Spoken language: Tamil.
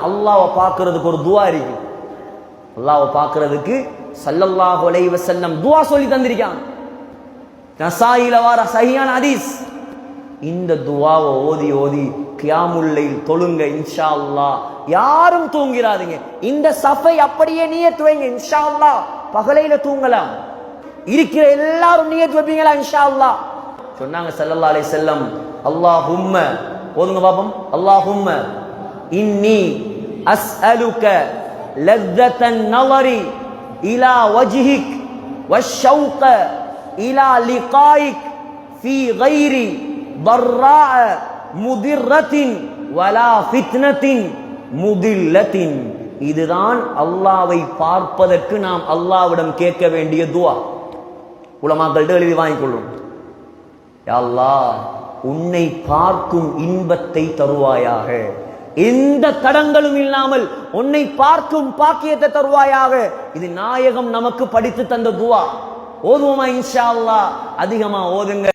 அல்லாஹ்வை பார்க்கிறதுக்கு ஒரு துஆ இருக்கு. அல்லாஹ்வை பார்க்கிறதுக்கு ஸல்லல்லாஹு அலைஹி வஸல்லம் துஆ சொல்லி தந்திருக்காங்க. நசாயில வர சஹீஹான ஹதீஸ். இந்த துஆவை ஓதி ஓதி கியாமுல் லைல் தொழுங்க இன்ஷா அல்லாஹ். யாரும் தூங்கிறாதீங்க. இந்த சஃபை அப்படியே நியத் வைங்க இன்ஷா அல்லாஹ். பகலையில தூங்கலாம். இருக்கிற எல்லாரும் நியத் வைப்பீங்களா இன்ஷா அல்லாஹ்? சொன்னாங்க ஸல்லல்லாஹு அலைஹி வஸல்லம், அல்லாஹும்ம ஓதுங்க பாப்போம். அல்லாஹும்ம இன்னி அஸ்அலுக லzzatan நவரி இலா வஜ்ஹிக் வஷ்ஷௌக இலா லிகாயிக் ஃபீ கைரி ضراء முதிர்ரத்தின் வலா ஃபித்னத்தின் முதில்லத்தின். இதுதான் அல்லாஹ்வை பார்ப்பதற்கு நாம் அல்லாஹ்விடம் கேட்க வேண்டிய துஆ. உலமாக்களிடம் எழுதி வாங்கிக்கொள்ளும். யா அல்லாஹ், உன்னை பார்க்கும் இன்பத்தை தருவாயாக, எந்த தடங்களும் இல்லாமல் உன்னை பார்க்கும் பாக்கியத்தை தருவாயாக. இது நாயகம் நமக்கு படித்து தந்த துஆ. ஓதுவோமா இன்ஷா அல்லாஹ்? அதிகமா ஓதுங்க.